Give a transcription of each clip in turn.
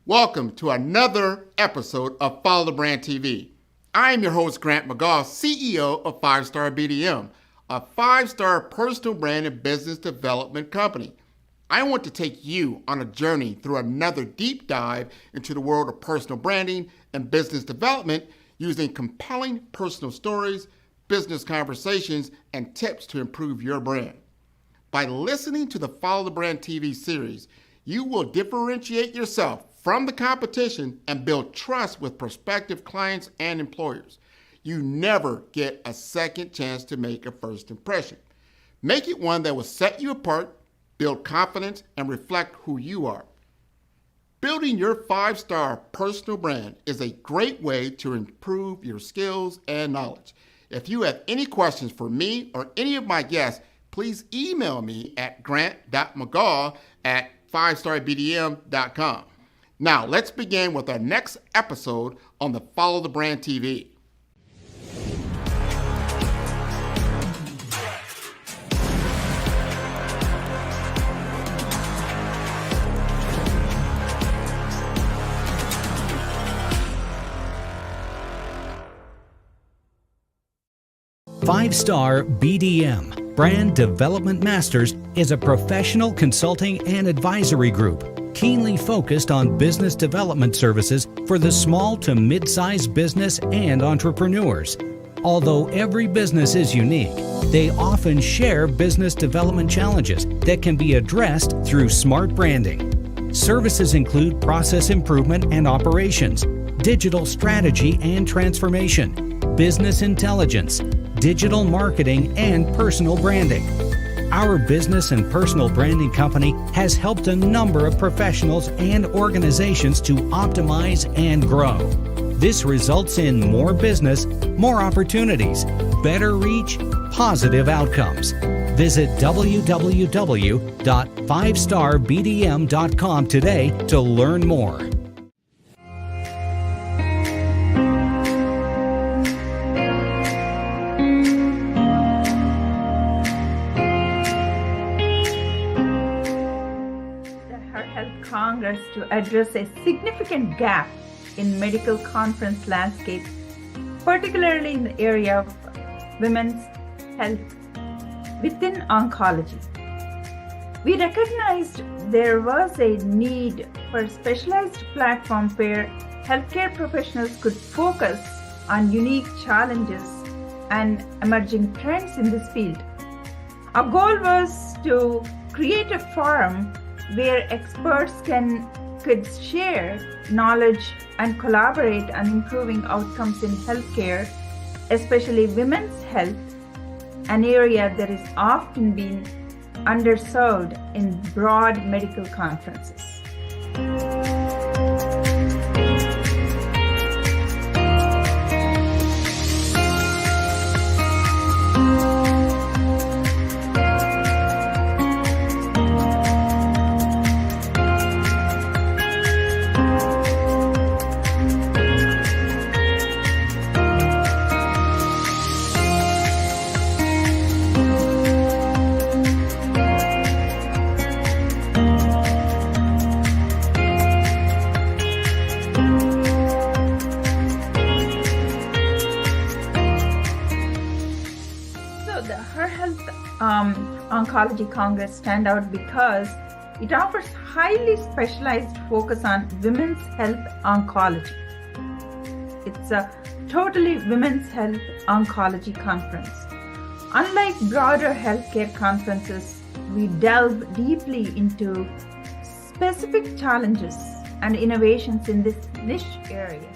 Welcome to another episode of Follow the Brand TV. I am your host, Grant McGaugh, CEO of 5-Star BDM, a 5-star personal brand and business development company. I want to take you on a journey through another deep dive into the world of personal branding and business development using compelling personal stories, business conversations, and tips to improve your brand. By listening to the Follow the Brand TV series, you will differentiate yourself from the competition and build trust with prospective clients and employers. You never get a second chance to make a first impression. Make it one that will set you apart, build confidence, and reflect who you are. Building your 5-star personal brand is a great way to improve your skills and knowledge. If you have any questions for me or any of my guests, please email me at grant.mcgaugh@5starbdm.com. Now, let's begin with our next episode on the Follow the Brand TV. Five-Star BDM, Brand Development Masters, is a professional consulting and advisory group keenly focused on business development services for the small to mid-sized business and entrepreneurs. Although every business is unique, they often share business development challenges that can be addressed through smart branding. Services include process improvement and operations, digital strategy and transformation, business intelligence, digital marketing, and personal branding. Our business and personal branding company has helped a number of professionals and organizations to optimize and grow. This results in more business, more opportunities, better reach, positive outcomes. Visit www.5starbdm.com today to learn more. Congress to address a significant gap in medical conference landscape, particularly in the area of women's health within oncology. We recognized there was a need for a specialized platform where healthcare professionals could focus on unique challenges and emerging trends in this field. Our goal was to create a forum where experts could share knowledge and collaborate on improving outcomes in healthcare, especially women's health, an area that is often being underserved in broad medical conferences. Her Health Oncology Congress stand out because it offers highly specialized focus on women's health oncology. It's a totally women's health oncology conference. Unlike broader healthcare conferences, we delve deeply into specific challenges and innovations in this niche area.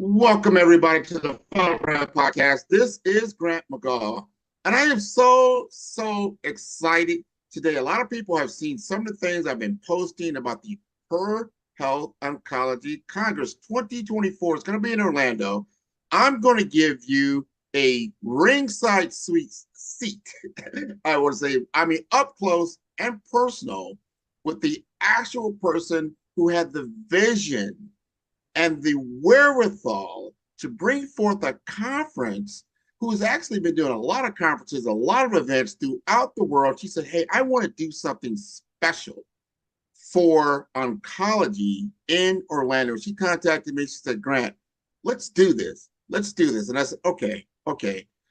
Welcome, everybody, to the Follow the Brand podcast. This is Grant McGaugh, And I am so excited today. A lot of people have seen some of the things I've been posting about the Her Health Oncology Congress 2024. It's going to be in Orlando. I'm going to give you a ringside suite seat. I would say, I mean, up close and personal with the actual person who had the vision and the wherewithal to bring forth a conference, who's actually been doing a lot of conferences, a lot of events throughout the world. She said, hey, I want to do something special for oncology in Orlando. She contacted me. She said, Grant, let's do this. Let's do this. And I said, okay.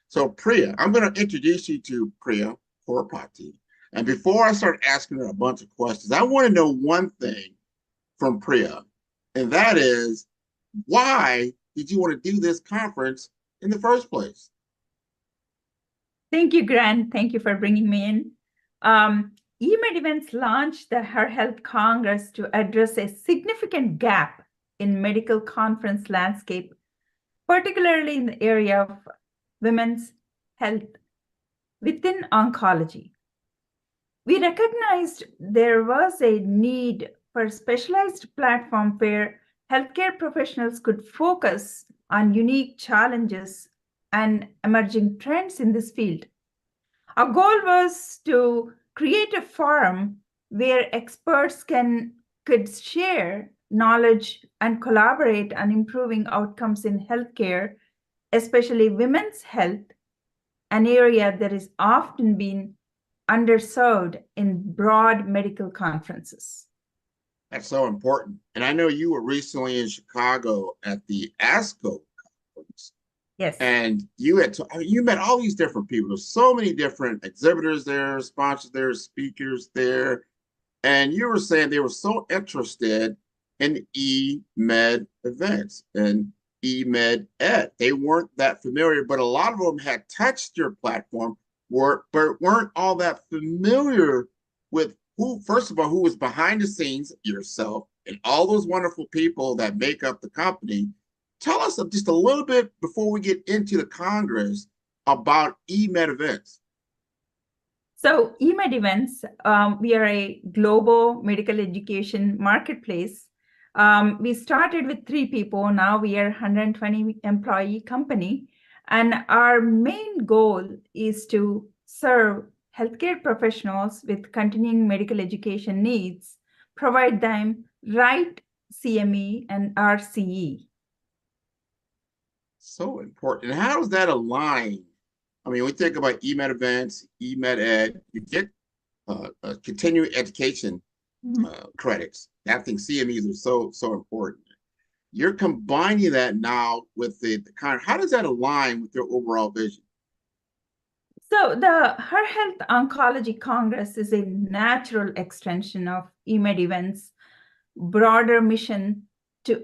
So Priya, I'm going to introduce you to Priya Korrapati. And before I start asking her a bunch of questions, I want to know one thing from Priya, and that is, why did you want to do this conference in the first place? Thank you, Grant. Thank you for bringing me in. eMedEvents launched the Her Health Congress to address a significant gap in medical conference landscape, particularly in the area of women's health within oncology. We recognized there was a need for a specialized platform where healthcare professionals could focus on unique challenges and emerging trends in this field. Our goal was to create a forum where experts could share knowledge and collaborate on improving outcomes in healthcare, especially women's health, an area that is often been underserved in broad medical conferences. That's so important. And I know you were recently in Chicago at the ASCO conference. Yes. And you met all these different people. There's so many different exhibitors there, sponsors there, speakers there. And you were saying they were so interested in eMedEvents and eMedEd. They weren't that familiar, but a lot of them had touched your platform, but weren't all that familiar with who, first of all, who was behind the scenes, yourself, and all those wonderful people that make up the company. Tell us just a little bit before we get into the Congress about eMedEvents. So eMedEvents, we are a global medical education marketplace. We started with 3 people. Now we are 120 employee company. And our main goal is to serve healthcare professionals with continuing medical education needs, provide them right CME and RCE. So important. And how does that align? I mean, we think about eMedEvents, eMedEd, you get continuing education credits. I think CMEs are so important. You're combining that now with the kind. How does that align with your overall vision? So the Her Health Oncology Congress is a natural extension of eMedEvents' broader mission to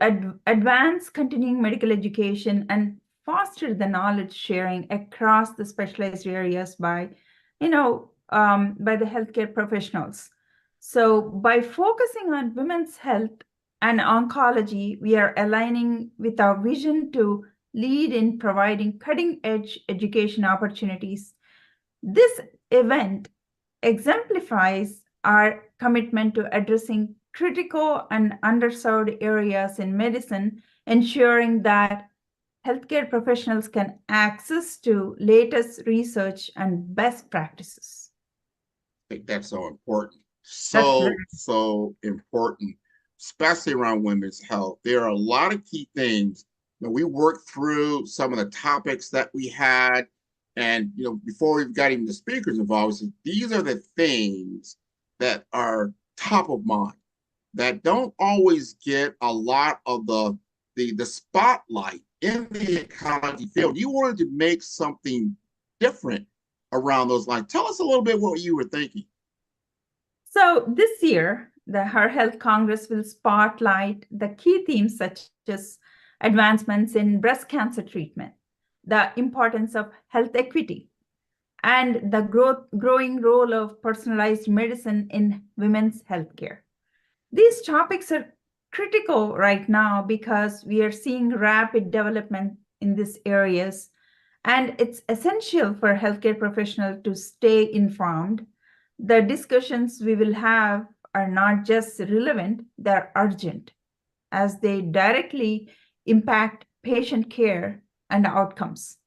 advance continuing medical education and foster the knowledge sharing across the specialized areas by the healthcare professionals. So by focusing on women's health and oncology, we are aligning with our vision to lead in providing cutting-edge education opportunities. This event exemplifies our commitment to addressing critical and underserved areas in medicine, ensuring that healthcare professionals can access to latest research and best practices. I think that's so important. So important, especially around women's health. There are a lot of key things. We worked through some of the topics that we had. And before we've got even the speakers involved, these are the things that are top of mind, that don't always get a lot of the spotlight in the oncology field. You wanted to make something different around those lines. Tell us a little bit what you were thinking. So this year, the Her Health Congress will spotlight the key themes such as advancements in breast cancer treatment, the importance of health equity, and the growing role of personalized medicine in women's healthcare. These topics are critical right now because we are seeing rapid development in these areas, And it's essential for healthcare professionals to stay informed. The discussions we will have are not just relevant, they're urgent, as they directly impact patient care and outcomes.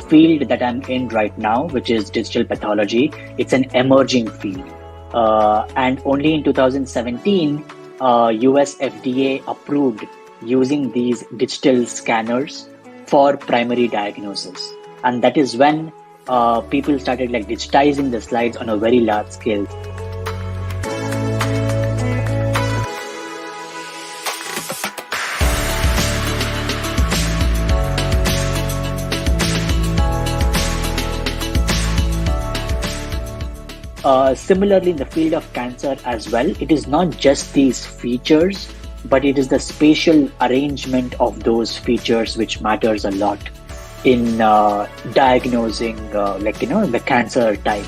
Field that I'm in right now, which is digital pathology, it's an emerging field. And only in 2017, US FDA approved using these digital scanners for primary diagnosis. And that is when people started digitizing the slides on a very large scale. Similarly, in the field of cancer as well, it is not just these features, but it is the spatial arrangement of those features which matters a lot in diagnosing, the cancer type.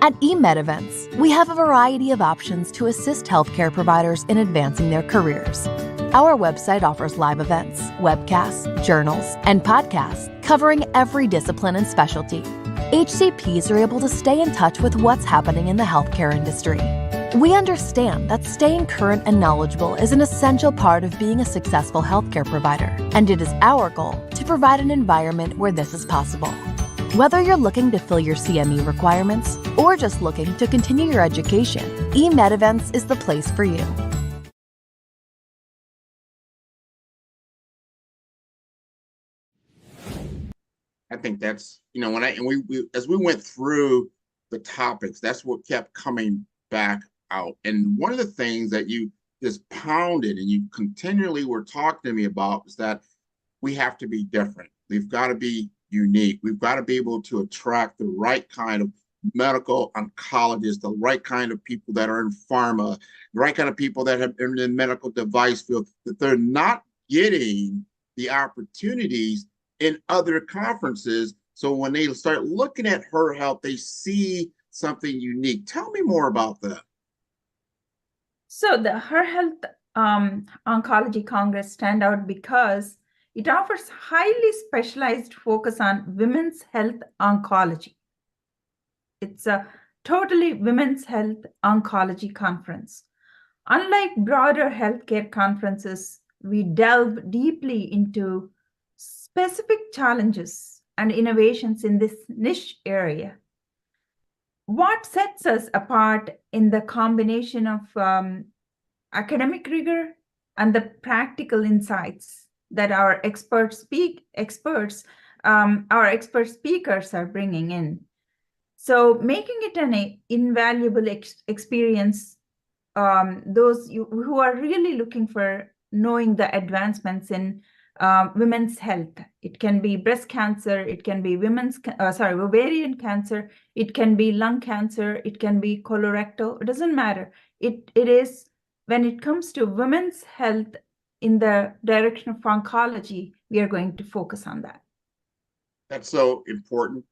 At eMedEvents, we have a variety of options to assist healthcare providers in advancing their careers. Our website offers live events, webcasts, journals, and podcasts covering every discipline and specialty. HCPs are able to stay in touch with what's happening in the healthcare industry. We understand that staying current and knowledgeable is an essential part of being a successful healthcare provider, and it is our goal to provide an environment where this is possible. Whether you're looking to fill your CME requirements or just looking to continue your education, eMedEvents is the place for you. I think that's, as we went through the topics, that's what kept coming back out. And one of the things that you just pounded and you continually were talking to me about is that we have to be different. We've got to be unique. We've got to be able to attract the right kind of medical oncologists, the right kind of people that are in pharma, the right kind of people that have been in the medical device field, that they're not getting the opportunities in other conferences. So when they start looking at Her Health, they see something unique. Tell me more about that. So the Her Health Oncology Congress stand out because it offers highly specialized focus on women's health oncology. It's a totally women's health oncology conference. Unlike broader healthcare conferences, we delve deeply into specific challenges and innovations in this niche area. What sets us apart in the combination of academic rigor and the practical insights that our expert speakers are bringing in. So making it an invaluable experience, those who are really looking for knowing the advancements in women's health. It can be breast cancer, it can be ovarian cancer, it can be lung cancer, it can be colorectal, it doesn't matter. It is, when it comes to women's health in the direction of oncology, we are going to focus on that. That's so important.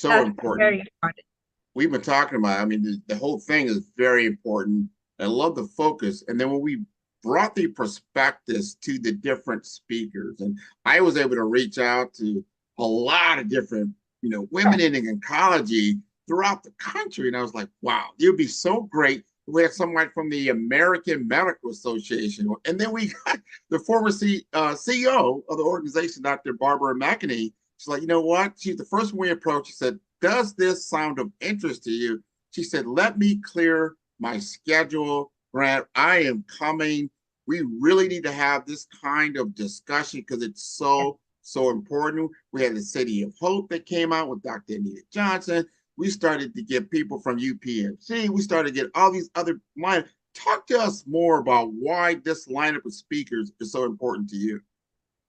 That's Important. Very important. We've been talking about, the whole thing is very important. I love the focus. And then when we brought the prospectus to the different speakers, and I was able to reach out to a lot of different, women in oncology throughout the country. And I was like, wow, it would be so great We had someone from the American Medical Association. And then we got the former CEO of the organization, Dr. Barbara McGaugh. She's like, you know what? She's the first one we approached. She said, does this sound of interest to you? She said, let me clear my schedule, Grant. I am coming. We really need to have this kind of discussion because it's so important. We had the City of Hope that came out with Dr. Anita Johnson. We started to get people from UPMC. We started to get all these other lines. Talk to us more about why this lineup of speakers is so important to you.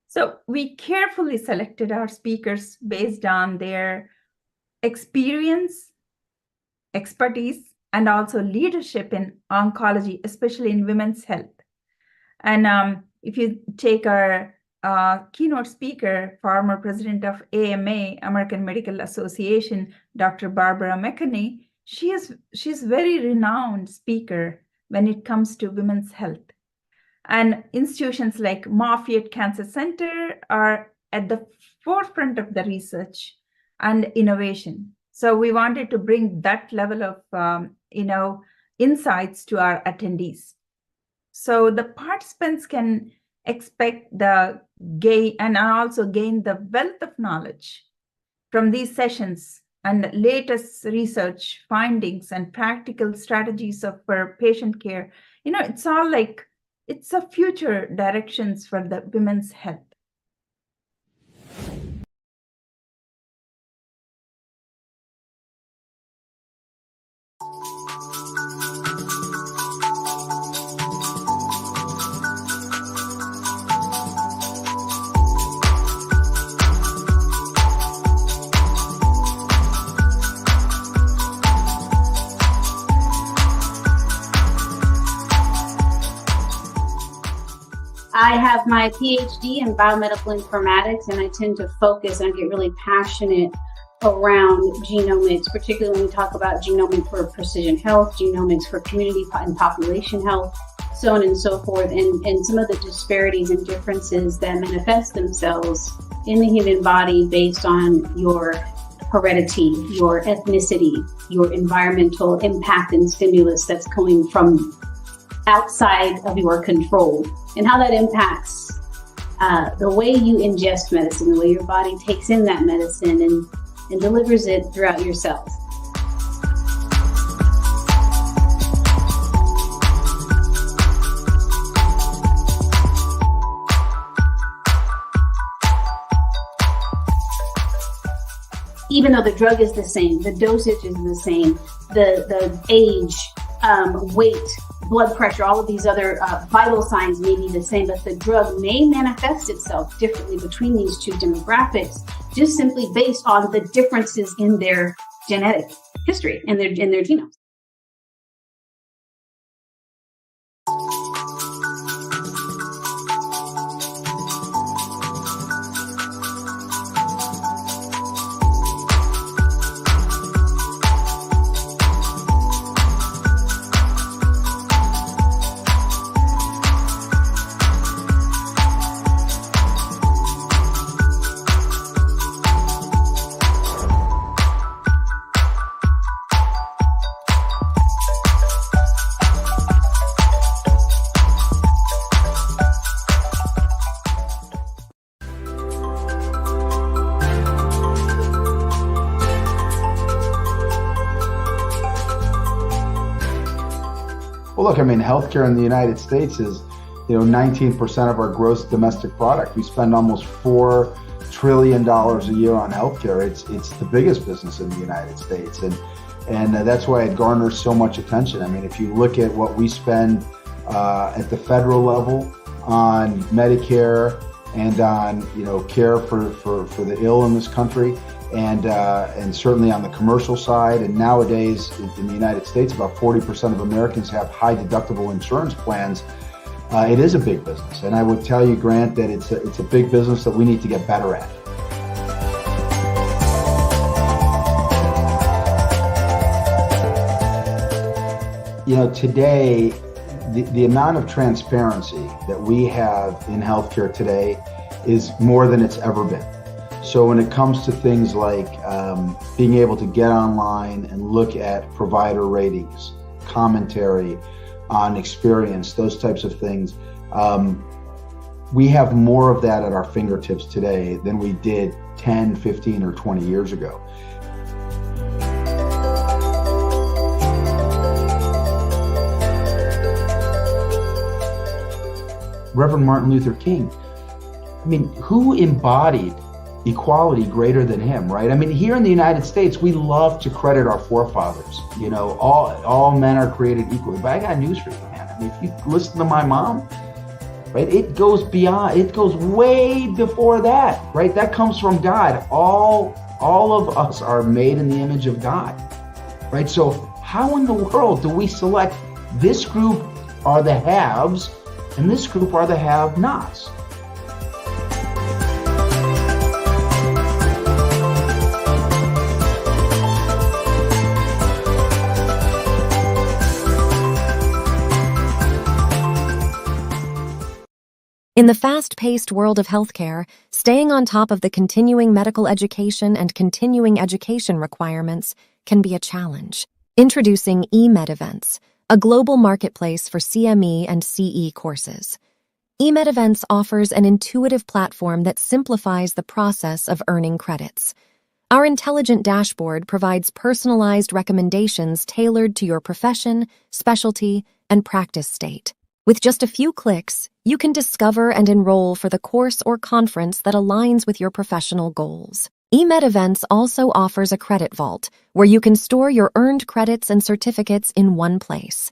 So we carefully selected our speakers based on their experience, expertise, and also leadership in oncology, especially in women's health. And if you take our keynote speaker, former president of AMA, American Medical Association, Dr. Barbara McGaugh, she's very renowned speaker when it comes to women's health. And institutions like Moffett Cancer Center are at the forefront of the research and innovation. So we wanted to bring that level of insights to our attendees. So the participants can expect the gain and also gain the wealth of knowledge from these sessions and latest research findings and practical strategies for patient care. It's all like it's a future directions for the women's health. I have my PhD in biomedical informatics, and I tend to focus and get really passionate around genomics, particularly when we talk about genomics for precision health, genomics for community and population health, so on and so forth, and some of the disparities and differences that manifest themselves in the human body based on your heredity, your ethnicity, your environmental impact and stimulus that's coming from outside of your control, and how that impacts the way you ingest medicine, the way your body takes in that medicine and delivers it throughout your cells. Even though the drug is the same, the dosage is the same, the age, weight, blood pressure, all of these other vital signs may be the same, but the drug may manifest itself differently between these two demographics, just simply based on the differences in their genetic history and their genomes. Well, look, I mean, healthcare in the United States is, 19% of our gross domestic product. We spend almost $4 trillion a year on healthcare. It's the biggest business in the United States, and that's why it garners so much attention. I mean, if you look at what we spend at the federal level on Medicare and on care for the ill in this country, and certainly on the commercial side, and nowadays in the United States, about 40% of Americans have high deductible insurance plans. It is a big business, and I would tell you, Grant, that it's a big business that we need to get better at. Today, the amount of transparency that we have in healthcare today is more than it's ever been. So when it comes to things like being able to get online and look at provider ratings, commentary on experience, those types of things. We have more of that at our fingertips today than we did 10, 15, or 20 years ago. Reverend Martin Luther King, I mean, who embodied equality greater than him, right? I mean, here in the United States, we love to credit our forefathers. You know, all men are created equally. But I got news for you, man. I mean, if you listen to my mom, right, it goes beyond, it goes way before that, right? That comes from God. All of us are made in the image of God, right? So how in the world do we select this group are the haves and this group are the have-nots? In the fast-paced world of healthcare, staying on top of the continuing medical education and continuing education requirements can be a challenge. Introducing eMedEvents, a global marketplace for CME and CE courses. eMedEvents offers an intuitive platform that simplifies the process of earning credits. Our intelligent dashboard provides personalized recommendations tailored to your profession, specialty, and practice state. With just a few clicks, you can discover and enroll for the course or conference that aligns with your professional goals. eMedEvents also offers a credit vault, where you can store your earned credits and certificates in one place.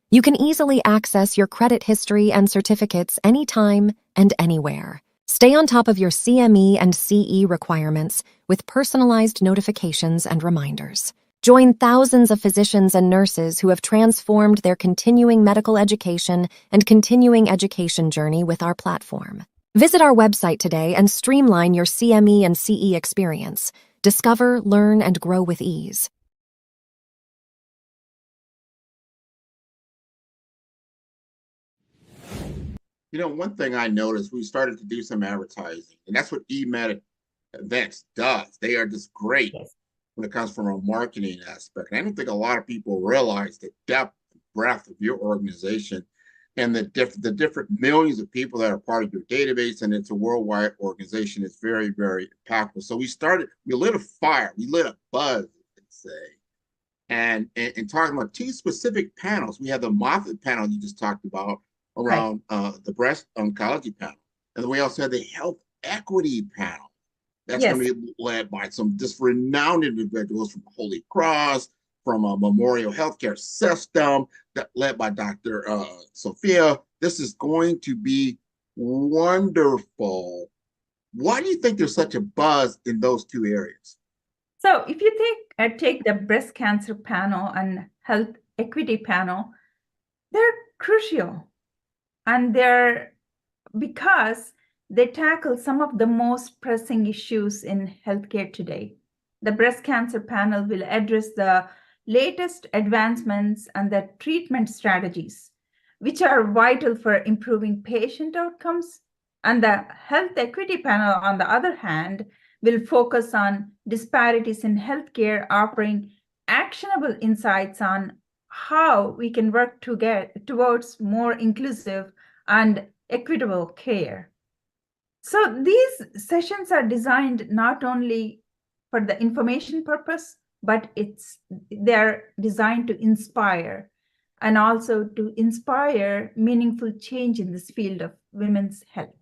You can easily access your credit history and certificates anytime and anywhere. Stay on top of your CME and CE requirements with personalized notifications and reminders. Join thousands of physicians and nurses who have transformed their continuing medical education and continuing education journey with our platform. Visit our website today and streamline your CME and CE experience. Discover, learn, and grow with ease. You know, one thing I noticed, we started to do some advertising, and that's what eMedEvents does. They are just great when it comes from a marketing aspect. And I don't think a lot of people realize the depth and breadth of your organization and the different millions of people that are part of your database, and it's a worldwide organization. Is very, very impactful. So we lit a fire, we lit a buzz, let's say, and talking about two specific panels. We have the Moffitt panel you just talked about around the breast oncology panel, and then we also have the health equity panel. That's going to be led by some just renowned individuals from Holy Cross, from a Memorial Healthcare System, led by Dr. Sophia. This is going to be wonderful. Why do you think there's such a buzz in those two areas? So if you take the breast cancer panel and health equity panel, they're crucial. And they're because they tackle some of the most pressing issues in healthcare today. The breast cancer panel will address the latest advancements and the treatment strategies, which are vital for improving patient outcomes. And the health equity panel, on the other hand, will focus on disparities in healthcare, offering actionable insights on how we can work towards more inclusive and equitable care. So these sessions are designed not only for the information purpose, but they're designed to inspire, and also to inspire meaningful change in this field of women's health.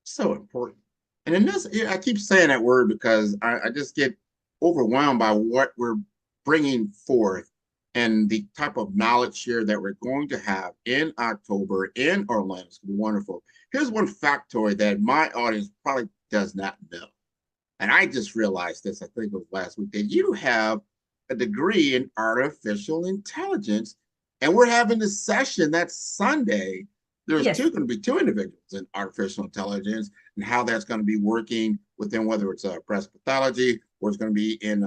So important. And in this, I keep saying that word because I just get overwhelmed by what we're bringing forth and the type of knowledge share that we're going to have in October in Orlando. It's going to be wonderful. Here's one factoid that my audience probably does not know. And I just realized this, I think it was last week, that you have a degree in artificial intelligence. And we're having this session that's Sunday. There's going to be two individuals in artificial intelligence and how that's going to be working within, whether it's breast pathology or it's going to be in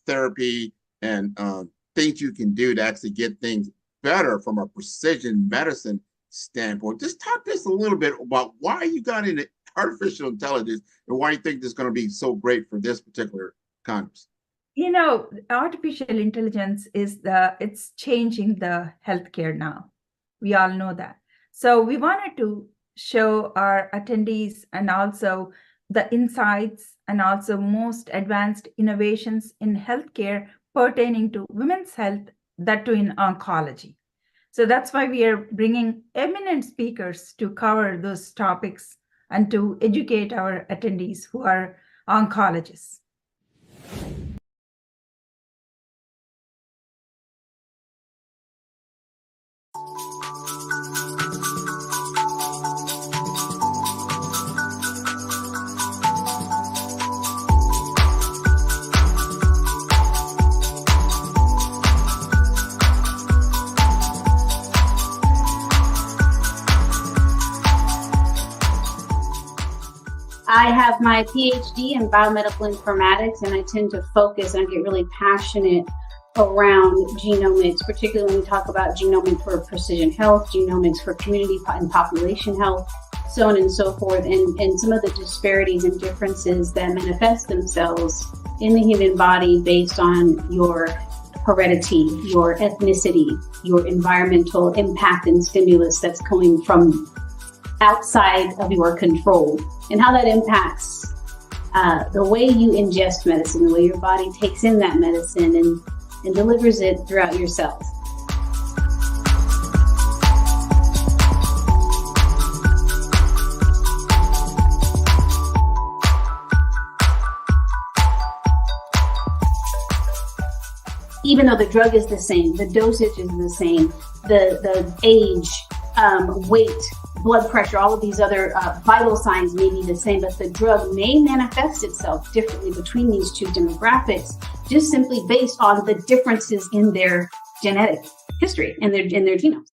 therapy and things you can do to actually get things better from a precision medicine standpoint. Just talk to us a little bit about why you got into artificial intelligence and why you think this is going to be so great for this particular Congress. Artificial intelligence it's changing the healthcare now. We all know that. So we wanted to show our attendees and also the insights and also most advanced innovations in healthcare pertaining to women's health, that too in oncology. So that's why we are bringing eminent speakers to cover those topics and to educate our attendees who are oncologists. I have my PhD in biomedical informatics, and I tend to focus and get really passionate around genomics, particularly when we talk about genomics for precision health, genomics for community and population health, so on and so forth, and some of the disparities and differences that manifest themselves in the human body based on your heredity, your ethnicity, your environmental impact and stimulus that's coming from outside of your control, and how that impacts the way you ingest medicine, the way your body takes in that medicine and delivers it throughout your cells. Even though the drug is the same, the dosage is the same, the age, weight, blood pressure, all of these other vital signs may be the same, but the drug may manifest itself differently between these two demographics, just simply based on the differences in their genetic history and their genomes.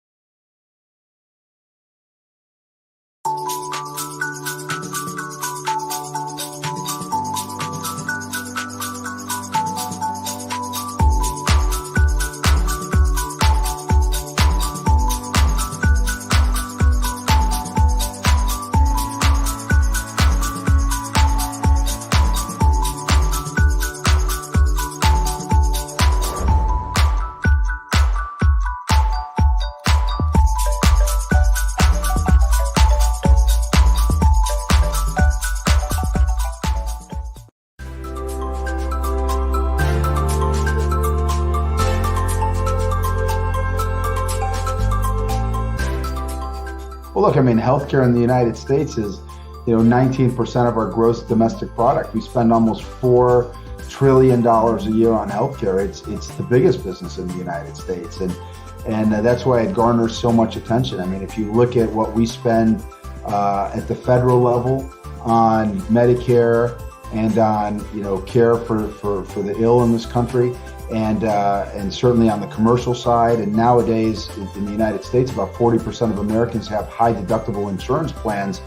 Well, look, I mean, healthcare in the United States is, 19% of our gross domestic product. We spend almost $4 trillion a year on healthcare. It's the biggest business in the United States, and that's why it garners so much attention. I mean, if you look at what we spend at the federal level on Medicare and on care for the ill in this country, and certainly on the commercial side, and nowadays in the United States, about 40% of Americans have high deductible insurance plans.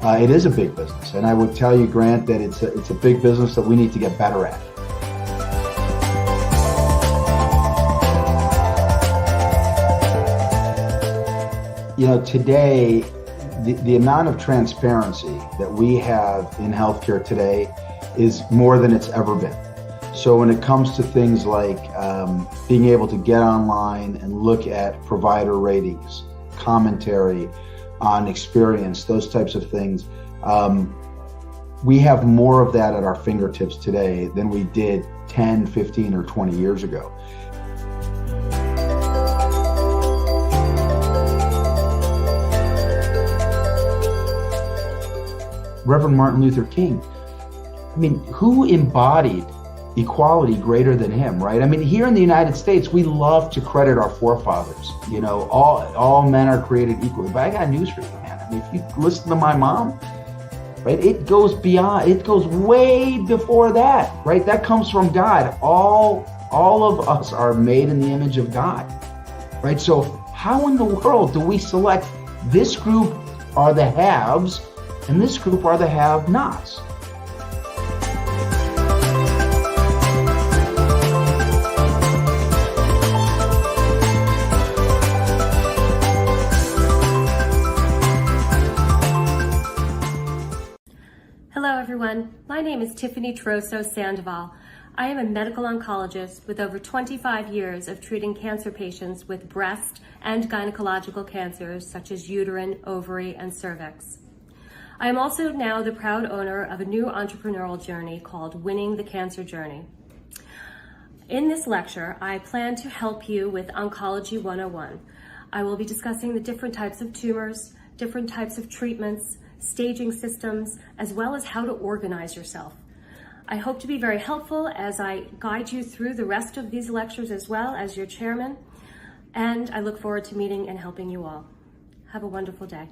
It is a big business, and I would tell you, Grant, that it's a big business that we need to get better at. Today, the amount of transparency that we have in healthcare today is more than it's ever been. So when it comes to things like being able to get online and look at provider ratings, commentary on experience, those types of things, we have more of that at our fingertips today than we did 10, 15, or 20 years ago. Reverend Martin Luther King, who embodied equality greater than him, right? Here in the United States, we love to credit our forefathers. All men are created equally. But I got news for you, man. If you listen to my mom, right, it goes beyond. It goes way before that, right? That comes from God. All of us are made in the image of God, right? So how in the world do we select this group are the haves and this group are the have-nots? Hello everyone, my name is Tiffany Troso Sandoval. I am a medical oncologist with over 25 years of treating cancer patients with breast and gynecological cancers such as uterine, ovary, and cervix. I am also now the proud owner of a new entrepreneurial journey called Winning the Cancer Journey. In this lecture, I plan to help you with Oncology 101. I will be discussing the different types of tumors, different types of treatments, staging systems, as well as how to organize yourself. I hope to be very helpful as I guide you through the rest of these lectures as well as your chairman, and I look forward to meeting and helping you all. Have a wonderful day.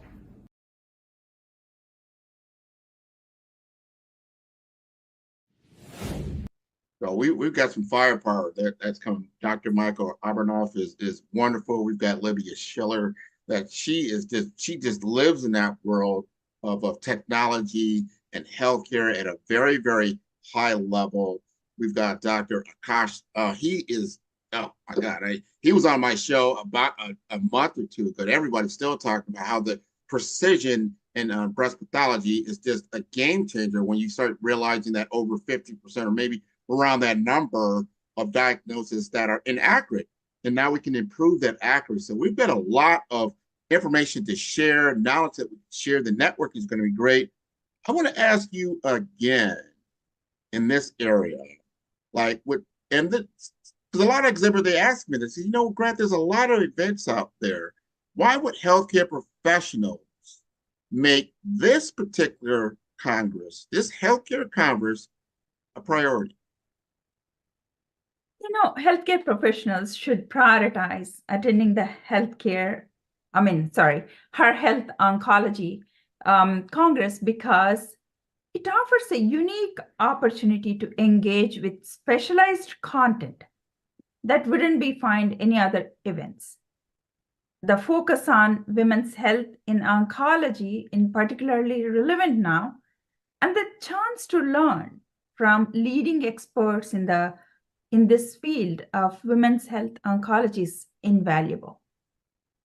So we've got some firepower that's coming. Dr. Michael Abernoff is wonderful. We've got Libya Schiller that she just lives in that world of technology and healthcare at a very, very high level. We've got Dr. Akash. He is, oh my God, he was on my show about a month or two ago. Everybody's still talking about how the precision in breast pathology is just a game changer when you start realizing that over 50% or maybe around that number of diagnoses that are inaccurate. And now we can improve that accuracy. So we've got a lot of information to share, knowledge that we can share. The network is going to be great. I want to ask you again in this area, like what, and because a lot of exhibitors, they ask me this, Grant, there's a lot of events out there. Why would healthcare professionals make this particular Congress, this healthcare Congress, a priority? Healthcare professionals should prioritize attending the Her Health Oncology Congress because it offers a unique opportunity to engage with specialized content that wouldn't be found any other events. The focus on women's health in oncology is particularly relevant now, and the chance to learn from leading experts in this field of women's health oncology is invaluable.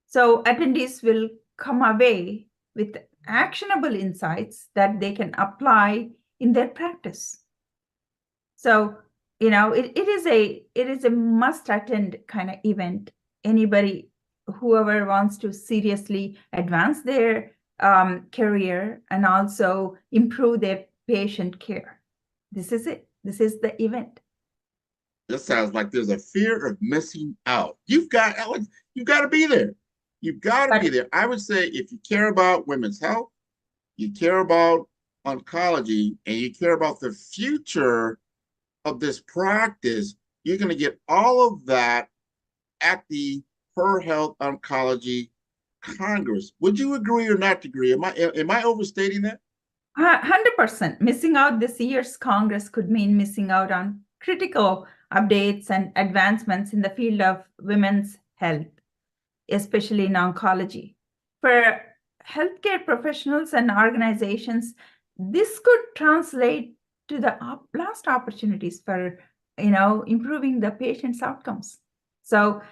So attendees will come away with actionable insights that they can apply in their practice. So, it is a must attend kind of event. Anybody, whoever wants to seriously advance their career and also improve their patient care. This is it. This is the event. This sounds like there's a fear of missing out. You've got to be there. You've got to be there. I would say if you care about women's health, you care about oncology, and you care about the future of this practice, you're going to get all of that at the Her Health Oncology Congress. Would you agree or not agree? Am I overstating that? 100%. Missing out this year's Congress could mean missing out on critical updates and advancements in the field of women's health, especially in oncology. For healthcare professionals and organizations, this could translate to the last opportunities for, improving the patient's outcomes. So,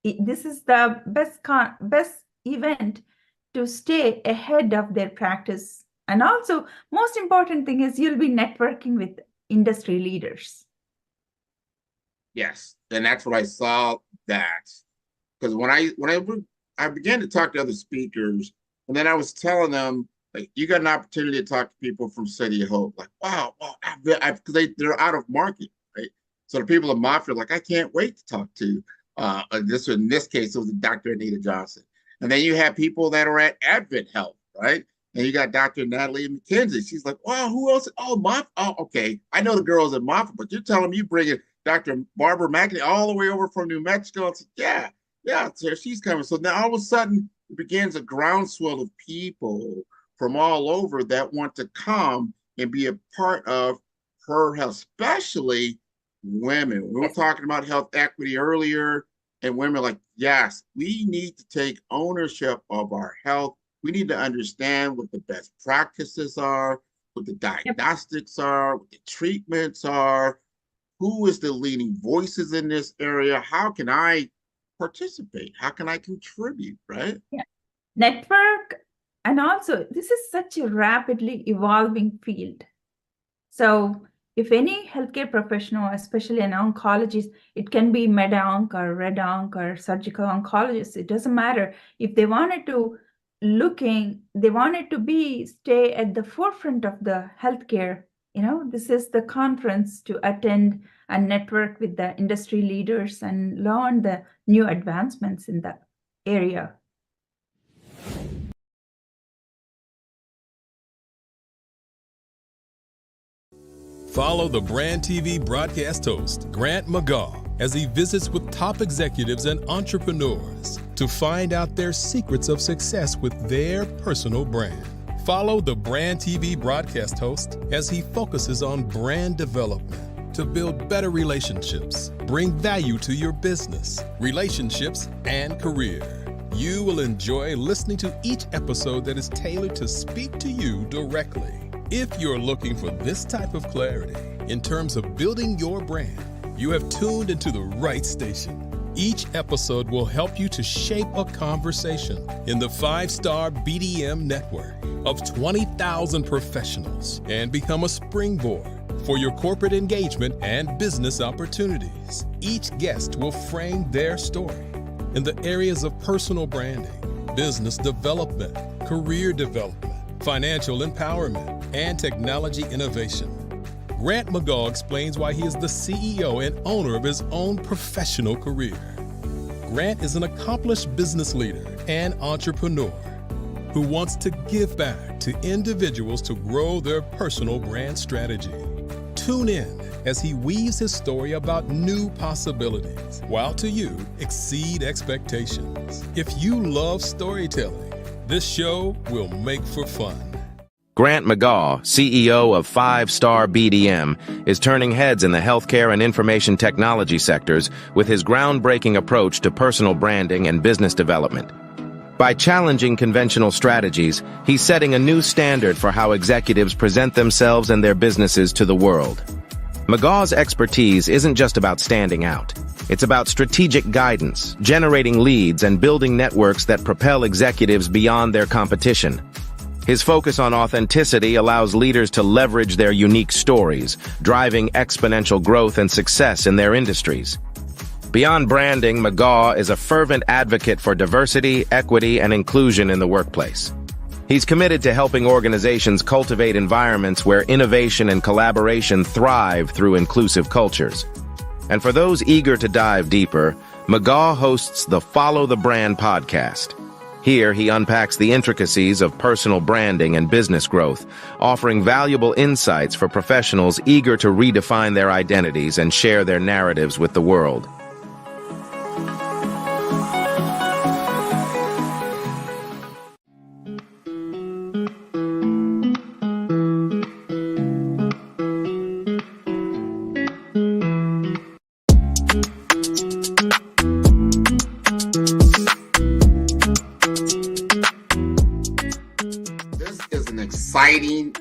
this is the best event to stay ahead of their practice. And also, most important thing is you'll be networking with industry leaders. Yes, and that's what I saw that. Because when I began to talk to other speakers, and then I was telling them, like, you got an opportunity to talk to people from City of Hope. Like, wow, because they're out of market, right? So the people in Moffitt are like, I can't wait to talk to in this case, it was Dr. Anita Johnson. And then you have people that are at Advent Health, right? And you got Dr. Natalie McKenzie. She's like, wow, who else? Oh, Moffitt. Oh, okay. I know the girls at Moffitt, but you're telling me you bringing Dr. Barbara McAney all the way over from New Mexico. And said, yeah, so she's coming. So now all of a sudden it begins a groundswell of people from all over that want to come and be a part of Her Health, especially women. We were talking about health equity earlier, and women are like, yes, we need to take ownership of our health. We need to understand what the best practices are, what the diagnostics are, what the treatments are, who is the leading voices in this area, how can I participate, how can I contribute, right? Yeah. Network, and also this is such a rapidly evolving field. So, if any healthcare professional, especially an oncologist, it can be med-onc or red-onc or surgical oncologist, it doesn't matter. If they wanted to stay at the forefront of the healthcare, this is the conference to attend and network with the industry leaders and learn the new advancements in that area. Follow the Brand TV broadcast host, Grant McGaugh, as he visits with top executives and entrepreneurs to find out their secrets of success with their personal brand. Follow the Brand TV broadcast host as he focuses on brand development to build better relationships, bring value to your business, relationships, and career. You will enjoy listening to each episode that is tailored to speak to you directly. If you're looking for this type of clarity in terms of building your brand, you have tuned into the right station. Each episode will help you to shape a conversation in the 5-star BDM network of 20,000 professionals and become a springboard for your corporate engagement and business opportunities. Each guest will frame their story in the areas of personal branding, business development, career development, financial empowerment, and technology innovation. Grant McGaugh explains why he is the CEO and owner of his own professional career. Grant is an accomplished business leader and entrepreneur who wants to give back to individuals to grow their personal brand strategy. Tune in as he weaves his story about new possibilities, while to you exceed expectations. If you love storytelling, this show will make for fun. Grant McGaugh, CEO of 5-Star BDM, is turning heads in the healthcare and information technology sectors with his groundbreaking approach to personal branding and business development. By challenging conventional strategies, he's setting a new standard for how executives present themselves and their businesses to the world. McGaugh's expertise isn't just about standing out. It's about strategic guidance, generating leads, and building networks that propel executives beyond their competition. His focus on authenticity allows leaders to leverage their unique stories, driving exponential growth and success in their industries. Beyond branding, McGaugh is a fervent advocate for diversity, equity, and inclusion in the workplace. He's committed to helping organizations cultivate environments where innovation and collaboration thrive through inclusive cultures. And for those eager to dive deeper, McGaugh hosts the Follow the Brand podcast. Here, he unpacks the intricacies of personal branding and business growth, offering valuable insights for professionals eager to redefine their identities and share their narratives with the world.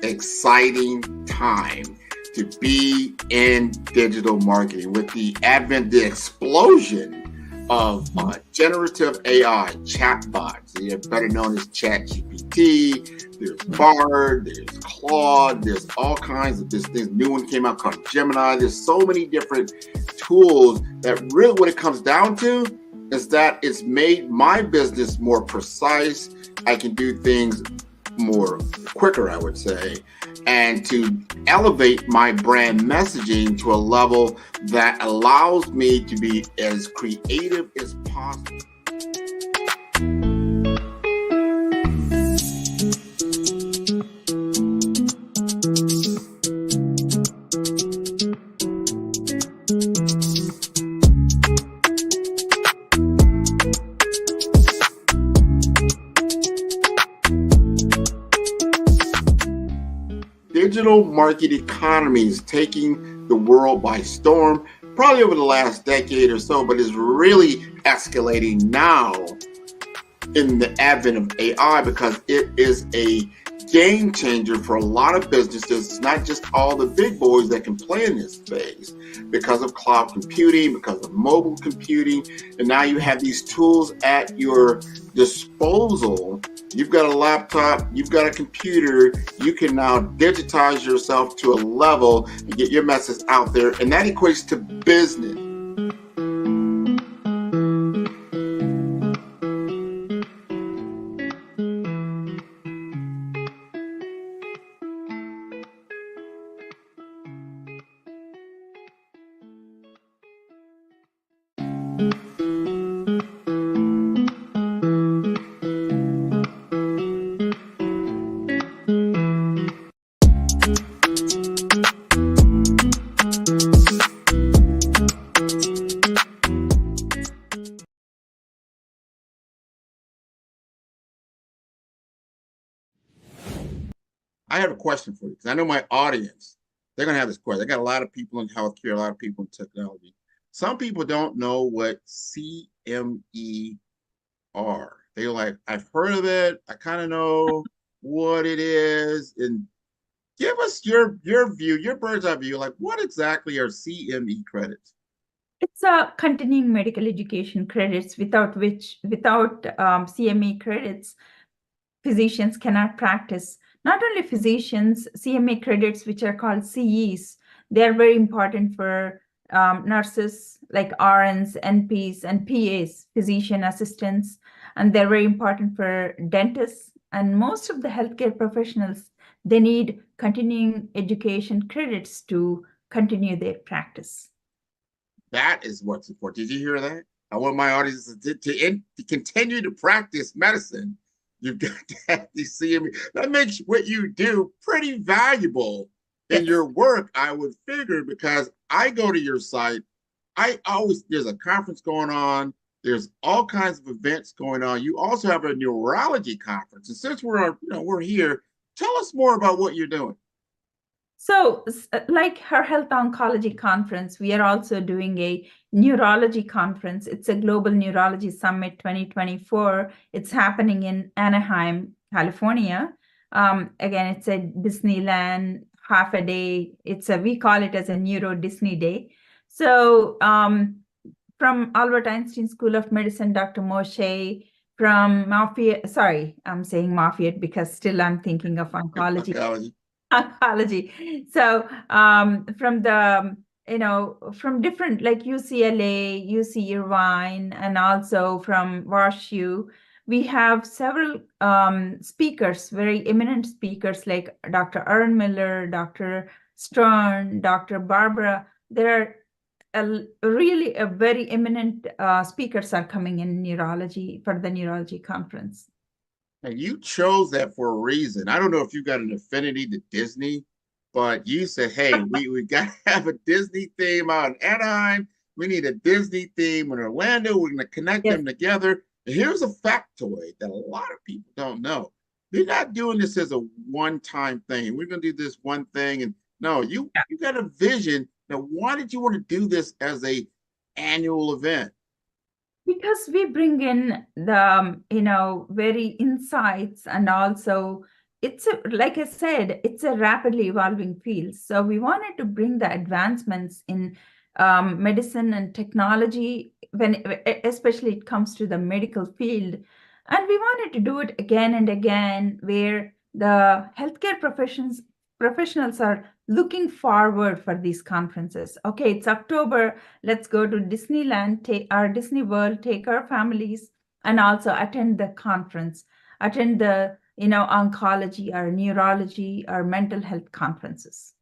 Exciting time to be in digital marketing with the advent, the explosion of generative AI chatbots. They're better known as ChatGPT. There's Bard, there's Claude, there's all kinds of this new one came out called Gemini. There's so many different tools that really what it comes down to is that it's made my business more precise. I can do things more quicker, I would say, and to elevate my brand messaging to a level that allows me to be as creative as possible. Digital market economy is taking the world by storm, probably over the last decade or so, but is really escalating now in the advent of AI because it is a game changer for a lot of businesses. It's not just all the big boys that can play in this space because of cloud computing, because of mobile computing, and now you have these tools at your disposal. You've got a laptop, you've got a computer, you can now digitize yourself to a level and get your message out there, and that equates to business. I have a question for you because I know my audience, they're going to have this question. I got a lot of people in healthcare, a lot of people in technology. Some people don't know what CME are. They're like, I've heard of it. I kind of know what it is. And give us your view, your bird's eye view. Like, what exactly are CME credits? It's a continuing medical education credits without CME credits, physicians cannot practice. Not only physicians, CME credits, which are called CEs, they're very important for nurses like RNs, NPs, and PAs, physician assistants, and they're very important for dentists. And most of the healthcare professionals, they need continuing education credits to continue their practice. That is what's important. Did you hear that? I want my audience to continue to practice medicine. You've got to have these CME. That makes what you do pretty valuable in your work, I would figure, because I go to your site. There's a conference going on. There's all kinds of events going on. You also have a neurology conference. And since we're here, tell us more about what you're doing. So like Her Health Oncology Congress, we are also doing a neurology conference. It's a Global Neurology Summit 2024. It's happening in Anaheim, California. Again, it's a Disneyland half a day. We call it as a Neuro Disney Day. So from Albert Einstein School of Medicine, Dr. Moshe, from I'm saying Lafayette because still I'm thinking of oncology. Oncology. So from different like UCLA, UC Irvine, and also from WashU, we have several speakers, very eminent speakers like Dr. Aaron Miller, Dr. Stern, Dr. Barbara. There are really very eminent speakers are coming in neurology for the neurology conference. And you chose that for a reason. I don't know if you got an affinity to Disney, but you said, hey, we got to have a Disney theme out in Anaheim. We need a Disney theme in Orlando. We're going to connect them together. And here's a factoid that a lot of people don't know. They're not doing this as a one-time thing. We're going to do this one thing. And no, you got a vision. Now, why did you want to do this as a annual event? Because we bring in the, very insights, and also like I said, it's a rapidly evolving field. So we wanted to bring the advancements in medicine and technology, especially it comes to the medical field. And we wanted to do it again and again, where the healthcare professionals are looking forward for these conferences. Okay, it's October. Let's go to Disneyland, take our Disney World, take our families, and also attend the conference, attend the oncology, or neurology, or mental health conferences.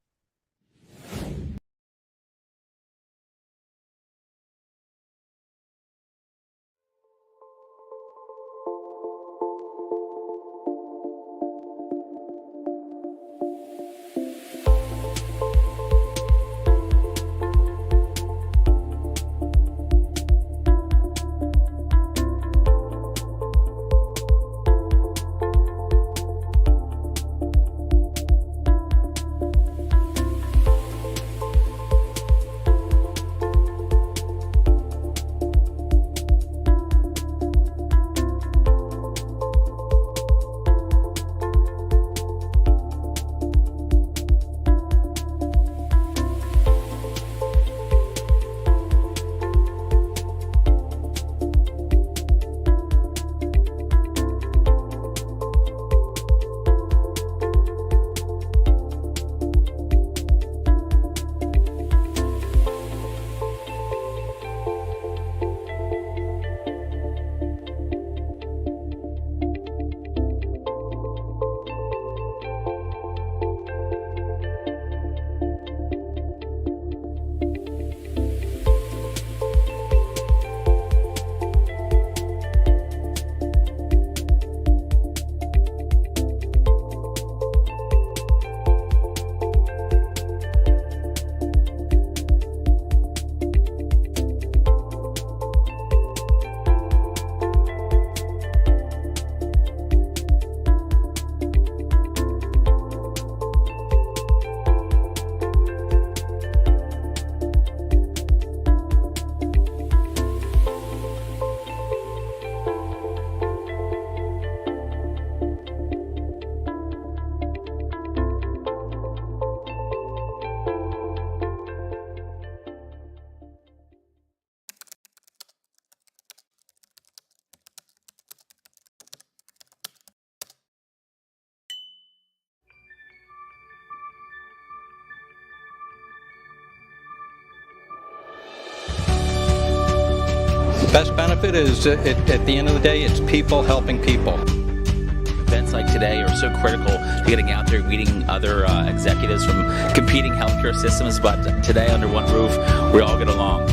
best benefit is, at the end of the day, it's people helping people. Events like today are so critical to getting out there, meeting other executives from competing healthcare systems, but today under one roof, we all get along.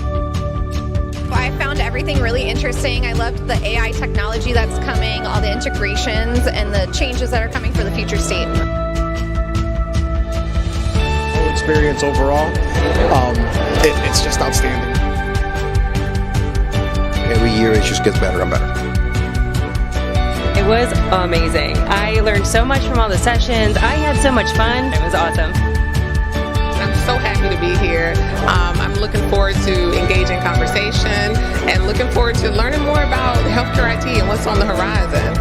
I found everything really interesting. I loved the AI technology that's coming, all the integrations and the changes that are coming for the future state. Experience overall, it's just outstanding. Every year it just gets better and better. It was amazing. I learned so much from all the sessions. I had so much fun. It was awesome. I'm so happy to be here. I'm looking forward to engaging conversation and looking forward to learning more about healthcare IT and what's on the horizon.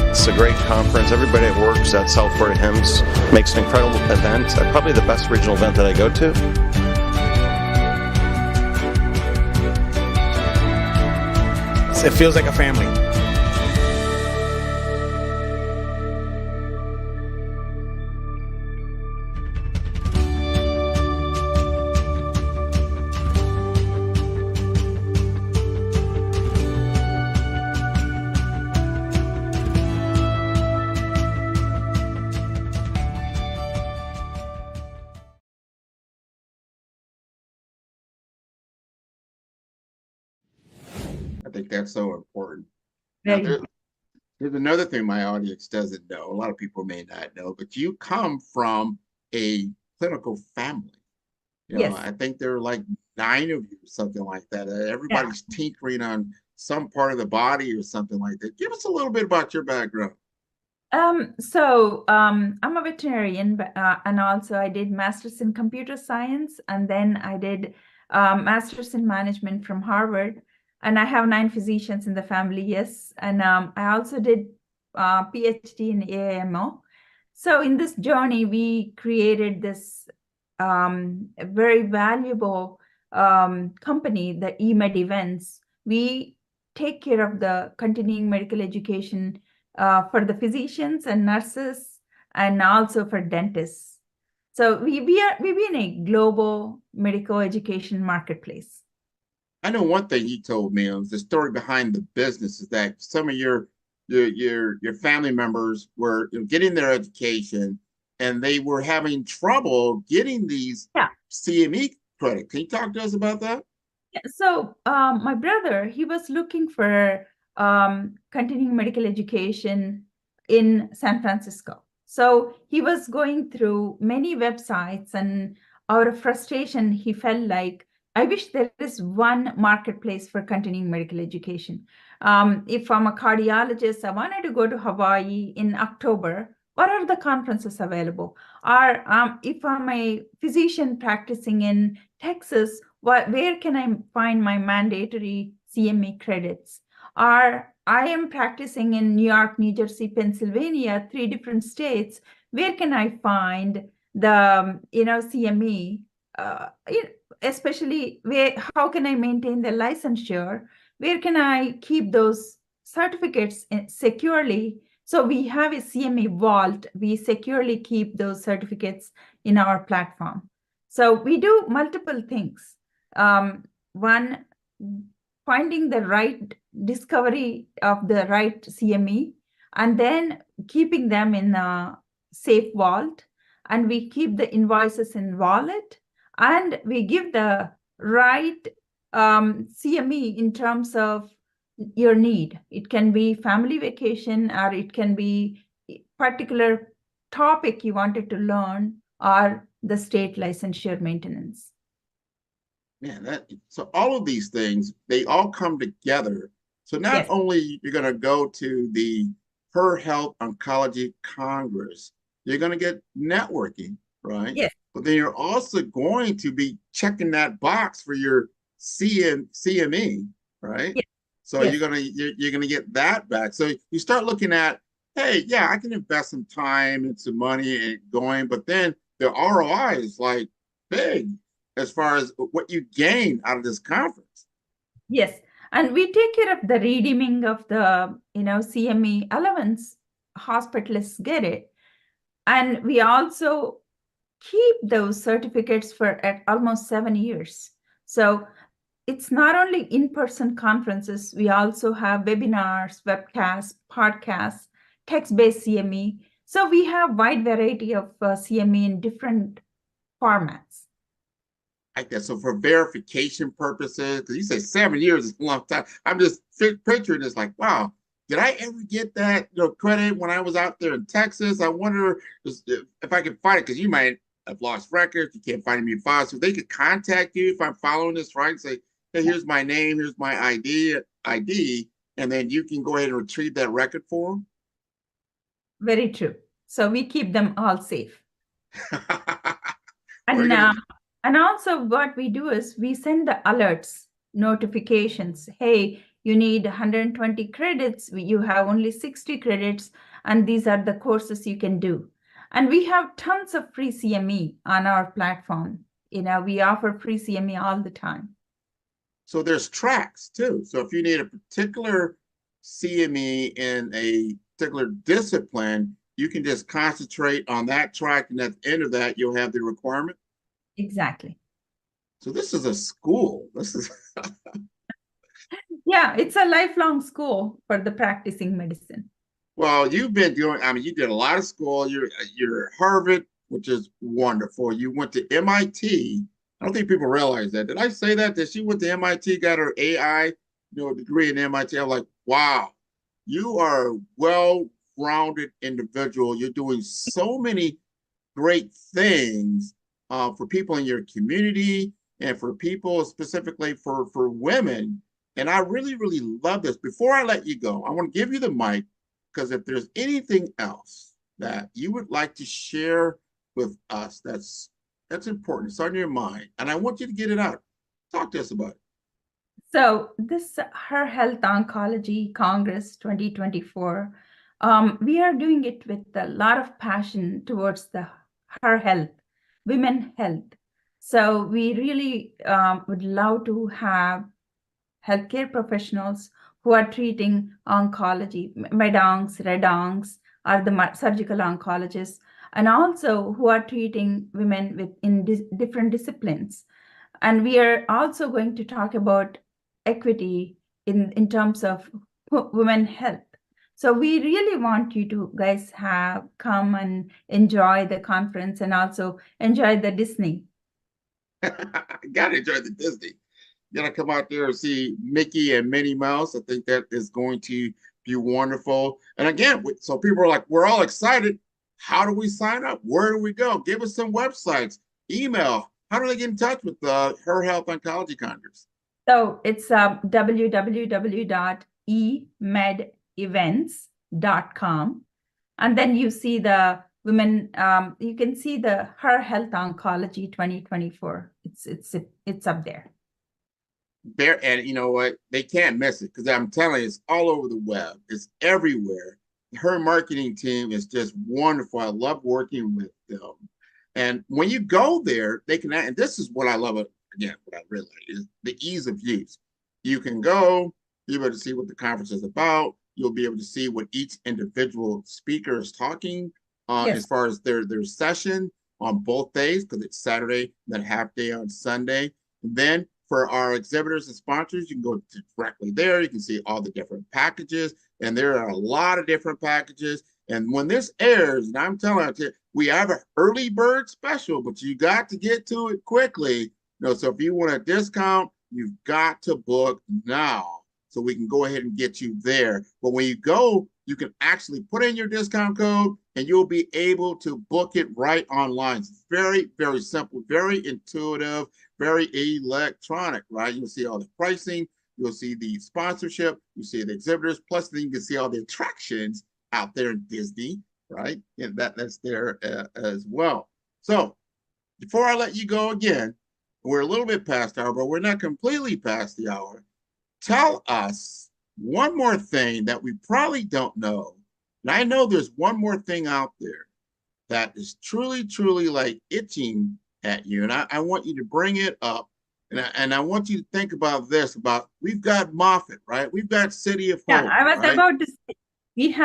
It's a great conference. Everybody that works at South Florida HIMSS makes an incredible event. Probably the best regional event that I go to. It feels like a family. I think that's so important. Very Now, there's another thing my audience doesn't know. A lot of people may not know, but you come from a clinical family. You know, Yes. I think there are like 9 of you, something like that. Everybody's tinkering on some part of the body or something like that. Give us a little bit about your background. I'm a veterinarian, and also I did master's in computer science, and then I did master's in management from Harvard, and I have 9 physicians in the family, yes, and I also did PhD in AAMO. So in this journey, we created this very valuable company, the eMedEvents. We take care of the continuing medical education for the physicians and nurses, and also for dentists. So we've been a global medical education marketplace. I know one thing you told me was the story behind the business is that some of your family members were getting their education and they were having trouble getting these CME credits. Can you talk to us about that? So my brother, he was looking for continuing medical education in San Francisco. So he was going through many websites, and out of frustration, he felt like, I wish there is one marketplace for continuing medical education. If I'm a cardiologist, I wanted to go to Hawaii in October. What are the conferences available? Or if I'm a physician practicing in Texas, where can I find my mandatory CME credits? Or I am practicing in New York, New Jersey, Pennsylvania, 3 different states. Where can I find the CME? Especially how can I maintain the licensure? Where can I keep those certificates securely? So we have a CME vault. We securely keep those certificates in our platform. So we do multiple things. One, finding the right discovery of the right CME, and then keeping them in a safe vault. And we keep the invoices in wallet, and we give the right CME in terms of your need. It can be family vacation, or it can be particular topic you wanted to learn, or the state licensure maintenance. Man, so all of these things, they all come together. So not only you're going to go to the Her Health Oncology Congress, you're going to get networking, right? Yes. But then you're also going to be checking that box for your CME, right? Yes. So you're gonna get that back. So you start looking at, hey, yeah, I can invest some time and some money and going, but then the ROI is like big as far as what you gain out of this conference. Yes, and we take care of the redeeming of the CME allowance. Hospitalists get it, and we also keep those certificates for almost 7 years. So it's not only in-person conferences, we also have webinars, webcasts, podcasts, text-based CME. So we have wide variety of CME in different formats. Like that. So for verification purposes, because you say 7 years is a long time. I'm just picturing this like, wow, did I ever get that credit when I was out there in Texas? I wonder if I can find it, because you might have lost records. You can't find any files. So they could contact you if I'm following this right and say, hey, here's my name, here's my ID, and then you can go ahead and retrieve that record for them. Very true. So we keep them all safe. And also what we do is we send the alerts, notifications. Hey, you need 120 credits. You have only 60 credits. And these are the courses you can do. And we have tons of free CME on our platform. We offer free CME all the time. So there's tracks too. So if you need a particular CME in a particular discipline, you can just concentrate on that track. And at the end of that, you'll have the requirement. Exactly. So this is a school. This is yeah, it's a lifelong school for the practicing medicine. Well, you've been doing, you did a lot of school. You're at Harvard, which is wonderful. You went to MIT. I don't think people realize that. Did I say that she went to MIT, got her AI, degree in MIT? I'm like, wow, you are a well-rounded individual. You're doing so many great things for people in your community and for people specifically for women. And I really, really love this. Before I let you go, I want to give you the mic, because if there's anything else that you would like to share with us that's important, it's on your mind, and I want you to get it out. Talk to us about it. So this Her Health Oncology Congress 2024, we are doing it with a lot of passion towards the Her Health, women health. So we really would love to have healthcare professionals who are treating oncology, medoncs, redoncs, or the surgical oncologists, and also who are treating women in different disciplines. And we are also going to talk about equity in terms of women health. So we really want you to guys come and enjoy the conference and also enjoy the Disney. Gotta enjoy the Disney. You gotta come out there and see Mickey and Minnie Mouse. I think that is going to be wonderful. And again, so people are like, we're all excited. How do we sign up? Where do we go? Give us some websites, email. How do they get in touch with Her Health Oncology Congress? So it's www.eMedEvents.com. And then you see the women, you can see the Her Health Oncology 2024. It's up there. And you know what? They can't miss it, because I'm telling you, it's all over the web. It's everywhere. Her marketing team is just wonderful. I love working with them. And when you go there, they can, and this is what I love, again, what I really like is the ease of use. You can go, you'll be able to see what the conference is about. You'll be able to see what each individual speaker is talking as far as their session on both days, because it's Saturday, then half day on Sunday. And then for our exhibitors and sponsors, you can go directly there. You can see all the different packages, and there are a lot of different packages. And when this airs, and I'm telling you, we have an early bird special, but you got to get to it quickly. So if you want a discount, you've got to book now, so we can go ahead and get you there. But when you go, you can actually put in your discount code, and you'll be able to book it right online. It's very, very simple, very intuitive, very electronic, right? You'll see all the pricing, you'll see the sponsorship, you see the exhibitors, plus then you can see all the attractions out there in Disney, right? And that's there as well. So before I let you go again, we're a little bit past the hour, but we're not completely past the hour. Tell us one more thing that we probably don't know. And I know there's one more thing out there that is truly, truly like itching at you. And I want you to bring it up. And I want you to think about this, about we've got Moffitt, right? We've got City of Hope. Yeah, I was right? about to say, we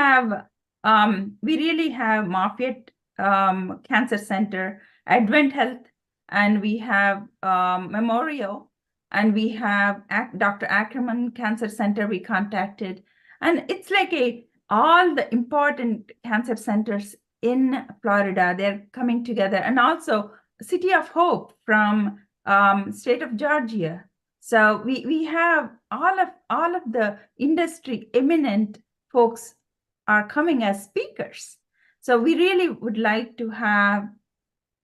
really have Moffitt Cancer Center, Advent Health, and we have Memorial. And we have Dr. Ackerman Cancer Center we contacted. And it's like all the important cancer centers in Florida, they're coming together. And also City of Hope from state of Georgia. So we have all of the industry eminent folks are coming as speakers. So we really would like to have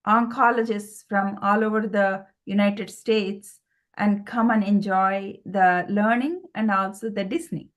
oncologists from all over the United States and come and enjoy the learning and also the Disney.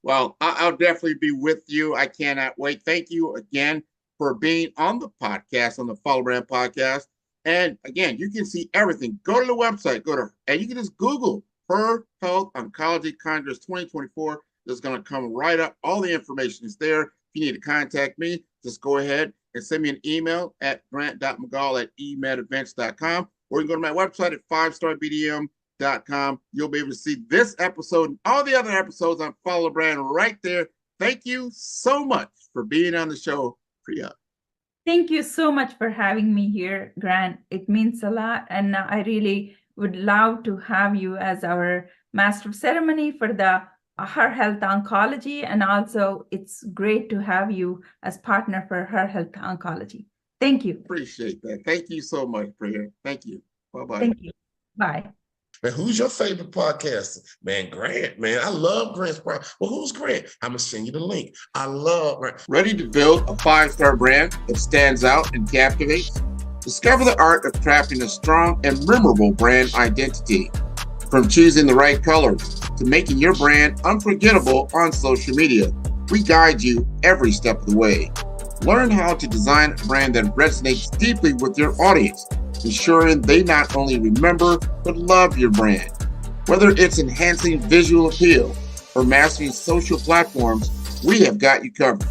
Well, I'll definitely be with you. I cannot wait. Thank you again for being on the podcast, on the Follow Brand podcast. And again, you can see everything. Go to the website, and you can just Google Her Health Oncology Congress 2024. It's going to come right up. All the information is there. If you need to contact me, just go ahead and send me an email at grant.mcgaugh@emedevents.com, or you can go to my website at 5starbdm.com. You'll be able to see this episode and all the other episodes on Follow Brand right there. Thank you so much for being on the show, Priya. Thank you so much for having me here, Grant. It means a lot. And I really would love to have you as our master of ceremony for the Her Health Oncology. And also, it's great to have you as partner for Her Health Oncology. Thank you. Appreciate that. Thank you so much, Priya. Thank you. Bye-bye. Thank you. Bye. Man, who's your favorite podcaster? Man, Grant, man. I love Grant's podcast. Well, who's Grant? I'm going to send you the link. I love Grant. Ready to build a 5-star brand that stands out and captivates? Discover the art of crafting a strong and memorable brand identity. From choosing the right colors to making your brand unforgettable on social media, we guide you every step of the way. Learn how to design a brand that resonates deeply with your audience, ensuring they not only remember but love your brand. Whether it's enhancing visual appeal or mastering social platforms, we have got you covered.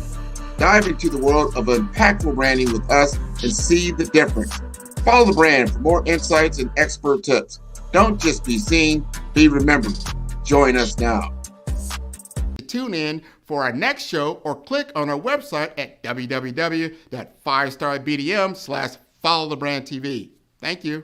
Dive into the world of impactful branding with us and see the difference. Follow the brand for more insights and expert tips. Don't just be seen, be remembered. Join us now. Tune in for our next show or click on our website at www.5starbdm/followthebrandtv. Thank you.